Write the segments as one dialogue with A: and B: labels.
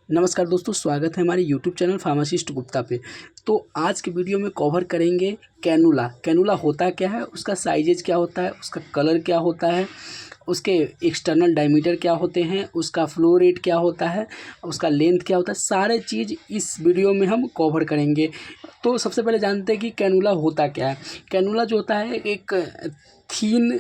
A: नमस्कार दोस्तों, स्वागत है हमारे यूट्यूब चैनल फार्मासिस्ट गुप्ता पे। तो आज के वीडियो में कवर करेंगे कैनुला। कैनुला होता क्या है, उसका साइजेज क्या होता है, उसका कलर क्या होता है, उसके एक्सटर्नल डायमीटर क्या होते हैं, उसका फ्लो रेट क्या होता है, उसका लेंथ क्या होता है, सारे चीज़ इस वीडियो में हम कवर करेंगे। तो सबसे पहले जानते हैं कि कैनुला होता क्या है। कैनुला जो होता है एक थीन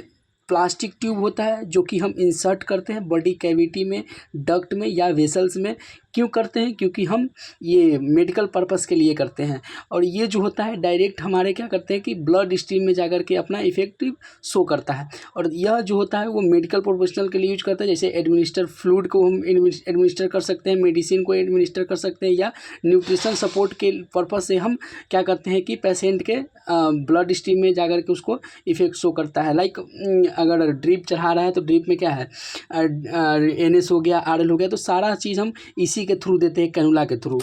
A: प्लास्टिक ट्यूब होता है जो कि हम इंसर्ट करते हैं बॉडी कैविटी में, डक्ट में या वेसल्स में। क्यों करते हैं? क्योंकि हम ये मेडिकल पर्पस के लिए करते हैं। और ये जो होता है डायरेक्ट हमारे क्या करते हैं कि ब्लड स्ट्रीम में जाकर के अपना इफेक्टिव शो करता है। और यह जो होता है वो मेडिकल प्रोफेशनल के लिए यूज करते हैं, जैसे एडमिनिस्टर फ्लूइड को हम एडमिनिस्टर कर सकते हैं, मेडिसिन को एडमिनिस्टर कर सकते हैं, या न्यूट्रिशन सपोर्ट के पर्पज से हम क्या करते हैं कि पेशेंट के ब्लड स्ट्रीम में जाकर के उसको इफेक्ट शो करता है। लाइक अगर ड्रिप चढ़ा रहा है तो ड्रिप में क्या है, NS हो गया, RL हो गया, तो सारा चीज़ हम इसी के थ्रू देते हैं, कैनुला के थ्रू।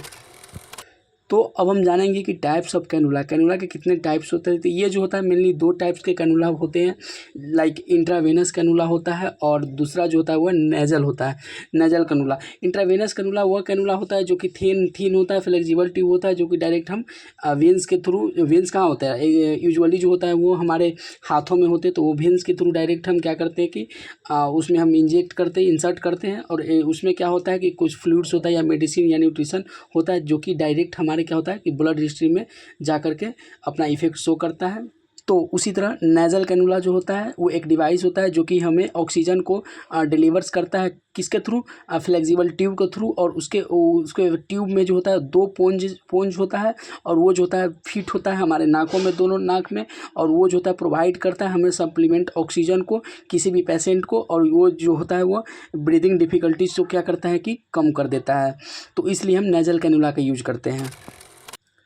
A: तो अब हम जानेंगे कि टाइप्स ऑफ कैनुला। कैनुला के कितने टाइप्स होते हैं। तो ये जो होता है मेनली दो टाइप्स के कैनुला होते हैं, लाइक इंट्रावेनस कैनुला होता है और दूसरा जो होता है वह नेजल होता है, नेजल कैनुला। इंट्रावेनस कैनुला वह कैनुला होता है जो कि थीन होता है, फ्लेक्सिबल ट्यूब होता है, जो कि डायरेक्ट हम वेंस के थ्रू, वेंस कहाँ होता है यूजुअली जो होता है वो हमारे हाथों में होते हैं, तो वो वेंस के थ्रू डायरेक्ट हम क्या करते हैं कि उसमें हम इंजेक्ट करते हैं, इंसर्ट करते हैं। और उसमें क्या होता है कि कुछ फ्लूइड्स होता है या मेडिसिन या न्यूट्रिशन होता है जो कि डायरेक्ट हमारे क्या होता है कि ब्लड स्ट्रीम में जा करके अपना इफेक्ट शो करता है। तो उसी तरह नेजल कैनुला जो होता है वो एक डिवाइस होता है जो कि हमें ऑक्सीजन को डिलीवर्स करता है, किसके थ्रू, फ्लेक्सिबल ट्यूब के थ्रू। और उसके ट्यूब में जो होता है दो पोंज होता है, और वो जो होता है फिट होता है हमारे नाकों में, दोनों नाक में। और वो जो होता है प्रोवाइड करता है हमें सप्लीमेंट ऑक्सीजन को किसी भी पेशेंट को, और वो जो होता है वो ब्रीदिंग डिफिकल्टीज को क्या करता है कि कम कर देता है। तो इसलिए हम नेजल कैनुला का यूज करते हैं।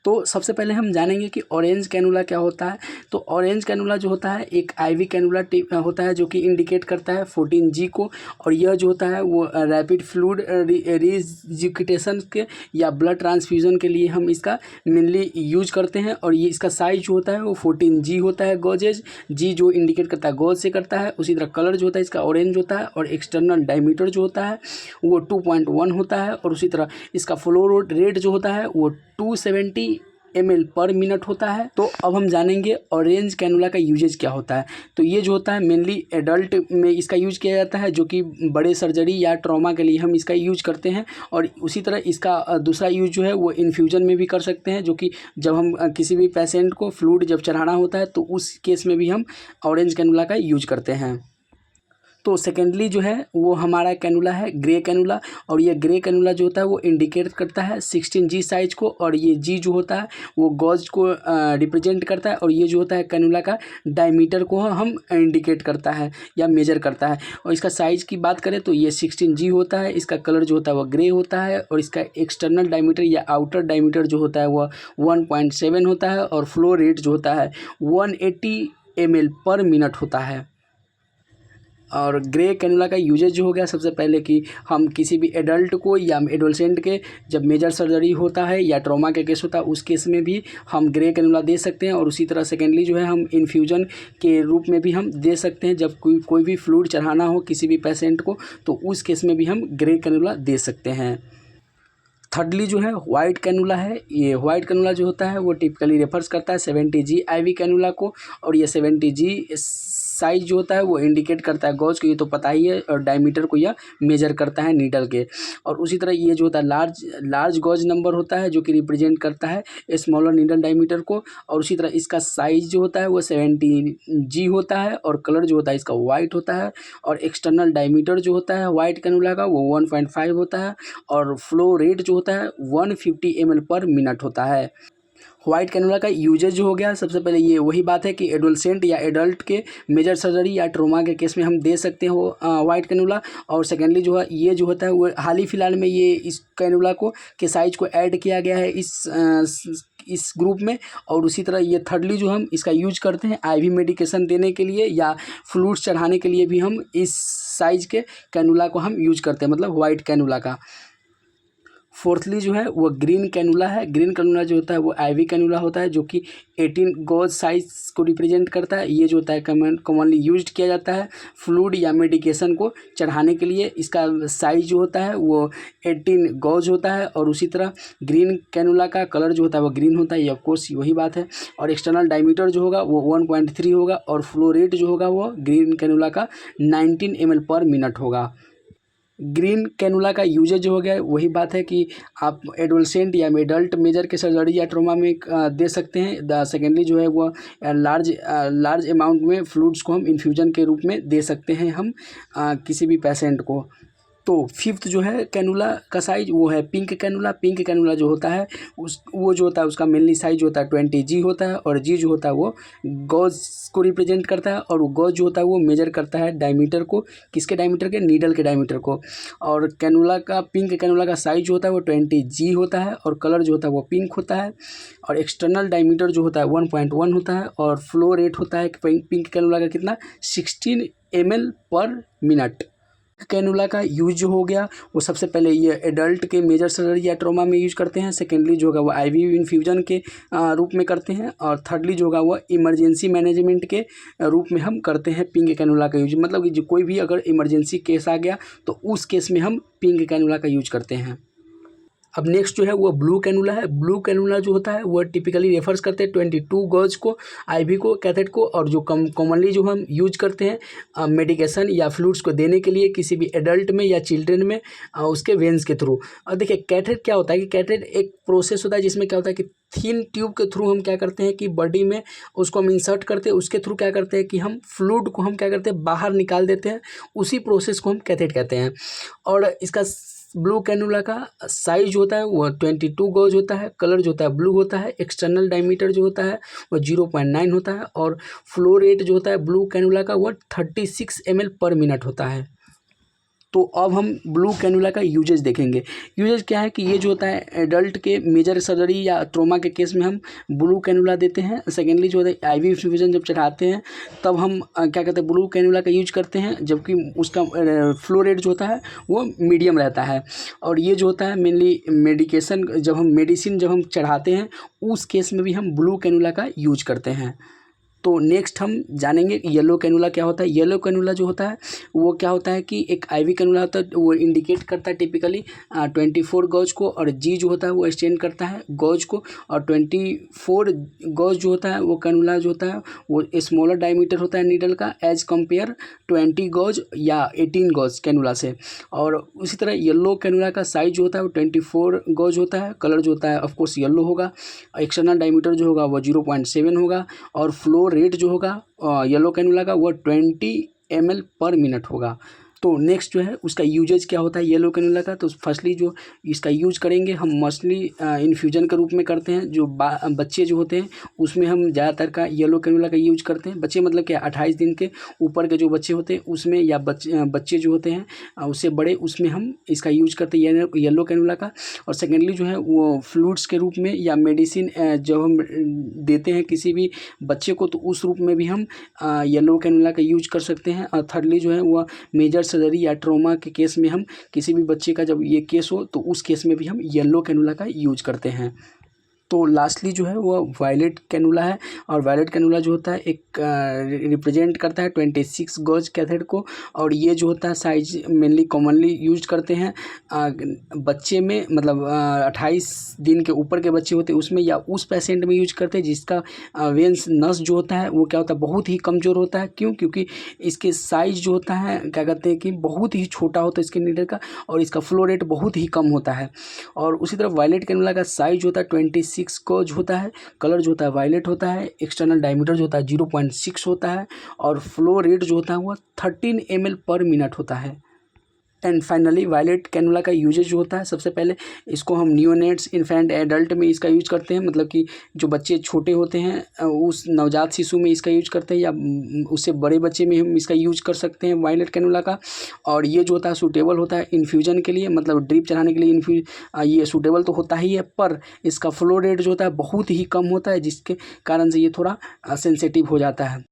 A: तो सबसे पहले हम जानेंगे कि ऑरेंज कैनुला क्या होता है। तो ऑरेंज कैनुला जो होता है एक आईवी कैनुला होता है जो कि इंडिकेट करता है 14G को। और यह जो होता है वो रैपिड फ्लूइड रिजुकिटेशन के या ब्लड ट्रांसफ्यूज़न के लिए हम इसका मेनली यूज करते हैं। और ये इसका साइज जो होता है वो 14G होता है, गॉजेज। जी जो इंडिकेट करता है गॉज से करता है। उसी तरह कलर जो होता है इसका ऑरेंज होता है, और एक्सटर्नल डायमीटर जो होता है वो 2.1 होता है। और उसी तरह इसका फ्लो रेट जो होता है वो 270 ml पर मिनट होता है। तो अब हम जानेंगे ऑरेंज कैनुला का यूजेज क्या होता है। तो ये जो होता है मेनली एडल्ट में इसका यूज किया जाता है, जो कि बड़े सर्जरी या ट्रॉमा के लिए हम इसका यूज करते हैं। और उसी तरह इसका दूसरा यूज जो है वो इन्फ्यूजन में भी कर सकते हैं, जो कि जब हम किसी भी पेशेंट को फ्लूइड जब चढ़ाना होता है तो उस केस में भी हम ऑरेंज कैनुला का यूज करते हैं। तो सेकेंडली जो है वो हमारा कैनुला है ग्रे कैनुला। और ये ग्रे कैनुला जो होता है वो इंडिकेट करता है 16G साइज को। और ये G जो होता है वो गॉज को रिप्रेजेंट करता है। और ये जो होता है कैनुला का डायमीटर को हम इंडिकेट करता है या मेजर करता है। और इसका साइज़ की बात करें तो ये 16G होता है। इसका कलर जो होता है वो ग्रे होता है। और इसका एक्सटर्नल डायमीटर या आउटर डायमीटर जो होता है वह 1.7 होता है। और फ्लो रेट जो होता है 180 ml पर मिनट होता है। और ग्रे कैनुला का यूजेज जो हो गया, सबसे पहले कि हम किसी भी एडल्ट को या एडोलसेंट के जब मेजर सर्जरी होता है या ट्रॉमा का केस होता है उस केस में भी हम ग्रे कैनुला दे सकते हैं। और उसी तरह सेकेंडली जो है हम इन्फ्यूजन के रूप में भी हम दे सकते हैं, जब कोई भी फ्लूइड चढ़ाना हो किसी भी पेशेंट को तो उस केस में भी हम ग्रे कैनुला दे सकते हैं। थर्डली जो है वाइट कैनुला है। ये वाइट कैनुला जो होता है वो टिपिकली रेफर्स करता है 70G आईवी कैनुला को। और ये 70G साइज जो होता है वो इंडिकेट करता है गॉज को, ये तो पता ही है। और डायमीटर को यह मेजर करता है नीडल के। और उसी तरह ये जो होता है लार्ज गॉज नंबर होता है जो कि रिप्रेजेंट करता है स्मॉलर नीडल डायमीटर को। और उसी तरह इसका साइज जो होता है वो 70G होता है। और कलर जो होता है इसका वाइट होता है। और एक्सटर्नल डायमीटर जो होता है वाइट कैनुला का वो 1.5 होता है। और फ्लो रेट जो होता है 150 ml पर मिनट होता है। वाइट कैनुला का यूजेज जो हो गया, सबसे पहले ये वही बात है कि एडोलसेंट या एडल्ट के मेजर सर्जरी या ट्रोमा के केस में हम दे सकते हैं वो वाइट कैनुला। और सेकेंडली जो है ये जो होता है वो हाल ही फिलहाल में ये इस कैनुला को के साइज को ऐड किया गया है इस ग्रुप में। और उसी तरह ये थर्डली जो हम इसका यूज करते हैं आईवी मेडिकेशन देने के लिए या फ्लूइड्स चढ़ाने के लिए भी हम इस साइज के कैनुला को हम यूज करते हैं, मतलब वाइट कैनुला का। फोर्थली जो है वो ग्रीन कैनुला है। ग्रीन कैनुला जो होता है वो आईवी कैनुला होता है, जो कि 18 गॉज साइज को रिप्रेजेंट करता है। ये जो होता है कॉमनली यूज किया जाता है फ्लूइड या मेडिकेशन को चढ़ाने के लिए। इसका साइज जो होता है वो 18 गॉज होता है। और उसी तरह ग्रीन कैनुला का कलर जो होता है वो ग्रीन होता है, ये ऑफकोर्स वही बात है। और एक्सटर्नल डायमीटर जो होगा वो 1.3 होगा। और फ्लो रेट जो होगा वो ग्रीन कैनुला का 19 ml पर मिनट होगा। ग्रीन कैनुला का यूजेज जो हो गया वही बात है कि आप एडोलसेंट या एडल्ट मेजर के सर्जरी या ट्रोमा में दे सकते हैं। सेकेंडली जो है वो लार्ज अमाउंट में फ्लूइड्स को हम इन्फ्यूजन के रूप में दे सकते हैं हम किसी भी पेशेंट को। तो फिफ्थ जो है कैनुला का साइज वो है पिंक कैनुला। पिंक कैनुला जो होता है वो जो होता है उसका मेनली साइज होता है 20G होता है। और जी जो होता है वो गॉज को रिप्रेजेंट करता है। और वो गॉज जो होता है वो मेजर करता है डायमीटर को, किसके डायमीटर के, नीडल के डायमीटर को। और कैनुला का पिंक कैनुला का साइज जो होता है वो 20G होता है। और कलर जो होता है वो पिंक होता है। और एक्सटर्नल डायमीटर जो होता है 1.1 होता है। और फ्लो रेट होता है पिंक कैनुला का कितना, 16 ml पर मिनट। कैनुला का यूज जो हो गया वो सबसे पहले ये एडल्ट के मेजर सर्जरी या ट्रॉमा में यूज करते हैं। सेकेंडली जो होगा वो आईवी इन्फ्यूजन के रूप में करते हैं। और थर्डली जो होगा वो इमरजेंसी मैनेजमेंट के रूप में हम करते हैं पिंक कैनुला का यूज। मतलब कि जो कोई भी अगर इमरजेंसी केस आ गया तो उस केस में हम पिंक कैनुला का यूज करते हैं। अब नेक्स्ट जो है वो ब्लू कैनुला है। ब्लू कैनुला जो होता है वो टिपिकली रेफर्स करते हैं 22 गॉज को, आईवी को, कैथेट को। और जो कॉमनली जो हम यूज करते हैं मेडिकेशन या फ्लूइड्स को देने के लिए किसी भी एडल्ट में या चिल्ड्रन में उसके वेंस के थ्रू। और देखिए कैथेट क्या होता है कि कैथेट एक प्रोसेस होता है जिसमें क्या होता है कि थिन ट्यूब के थ्रू हम क्या करते हैं कि बॉडी में उसको हम इंसर्ट करते हैं। उसके थ्रू क्या करते हैं कि हम फ्लूइड को हम क्या करते हैं बाहर निकाल देते हैं। उसी प्रोसेस को हम कैथेट कहते हैं। और इसका ब्लू कैनुला का साइज जो होता है वो 22 गॉज होता है। कलर जो होता है ब्लू होता है। एक्सटर्नल डायमीटर जो होता है वो 0.9 होता है। और फ्लो रेट जो होता है ब्लू कैनुला का वो 36 ml पर मिनट होता है। तो अब हम ब्लू कैनुला का यूजेज देखेंगे। यूजेज क्या है कि ये जो होता है एडल्ट के मेजर सर्जरी या ट्रोमा के केस में हम ब्लू कैनुला देते हैं। सेकेंडली जो होता है आईवी इन्फ्यूजन जब चढ़ाते हैं तब हम क्या कहते हैं ब्लू कैनुला का यूज करते हैं, जबकि उसका फ्लो रेट जो होता है वो मीडियम रहता है। और ये जो होता है मेनली मेडिकेशन जब हम चढ़ाते हैं उस केस में भी हम ब्लू कैनुला का यूज करते हैं। तो नेक्स्ट हम जानेंगे येलो कैनुला क्या होता है। येलो कैनुला जो होता है वो क्या होता है कि एक आईवी कैनुला होता है, वो इंडिकेट करता है टिपिकली 24 गॉज को। और जी जो होता है वो एक्सटेंड करता है गॉज को। और 24 गॉज जो होता है वो कैनुला जो होता है वो स्मॉलर डायमीटर होता है नीडल का एज कम्पेयर 20 गॉज या 18 गॉज कैनुला से। और उसी तरह येलो कैनुला का साइज जो होता है वो 24 गॉज होता है। कलर जो होता है ऑफकोर्स येलो होगा। एक्सटर्नल डायमीटर जो होगा वो 0.7 होगा। और फ्लो रेट जो होगा येलो कैनुला का वो 20 ml पर मिनट होगा। तो नेक्स्ट जो है उसका यूजेज क्या होता है येलो कैनुला का। तो फर्स्टली जो इसका यूज करेंगे हम मोस्टली इन्फ्यूजन के रूप में करते हैं। जो बच्चे जो होते हैं उसमें हम ज़्यादातर का येलो कैनुला का यूज करते हैं। बच्चे मतलब क्या 28 दिन के ऊपर के जो बच्चे होते हैं उसमें, या बच्चे जो होते हैं उससे बड़े, उसमें हम इसका यूज करते हैं येलो कैनुला का। और सेकेंडली जो है वो फ्लूइड्स के रूप में या मेडिसिन जब हम देते हैं किसी भी बच्चे को तो उस रूप में भी हम येलो कैनुला का यूज कर सकते हैं। और थर्डली जो है वो मेजर सर्जरी या ट्रॉमा के केस में हम किसी भी बच्चे का जब ये केस हो तो उस केस में भी हम येलो कैनुला का यूज करते हैं। तो लास्टली जो है वो वायलेट कैनुला है। और वायलेट कैनुला जो होता है एक रिप्रेजेंट करता है 26 गॉज कैथेट को। और ये जो होता है साइज मेनली कॉमनली यूज करते हैं बच्चे में, मतलब 28 दिन के ऊपर के बच्चे होते हैं उसमें, या उस पेशेंट में यूज करते हैं जिसका वेंस नस जो होता है वो क्या होता है बहुत ही कमज़ोर होता है। क्यों? क्योंकि इसके साइज जो होता है क्या कहते हैं कि बहुत ही छोटा होता है इसके नीडल का। और इसका फ्लो रेट बहुत ही कम होता है। और उसी तरह वायलेट कैनुला का साइज होता है 26 गॉज होता है। कलर जो होता है वायलेट होता है। एक्सटर्नल डायमीटर जो होता है 0.6 होता है। और फ्लो रेट जो होता है वो 13 ml पर मिनट होता है। एंड फाइनली वायलेट कैनुला का यूजेज जो होता है सबसे पहले इसको हम नियोनेट्स, इन्फेंट, एडल्ट में इसका यूज करते हैं। मतलब कि जो बच्चे छोटे होते हैं उस नवजात शिशु में इसका यूज करते हैं, या उससे बड़े बच्चे में हम इसका यूज कर सकते हैं वायलेट कैनुला का। और ये जो होता है सूटेबल होता है इन्फ्यूजन के लिए, मतलब ड्रिप चढ़ाने के लिए ये सूटेबल तो होता ही है, पर इसका फ्लो रेट जो होता है बहुत ही कम होता है जिसके कारण से ये थोड़ा सेंसिटिव हो जाता है।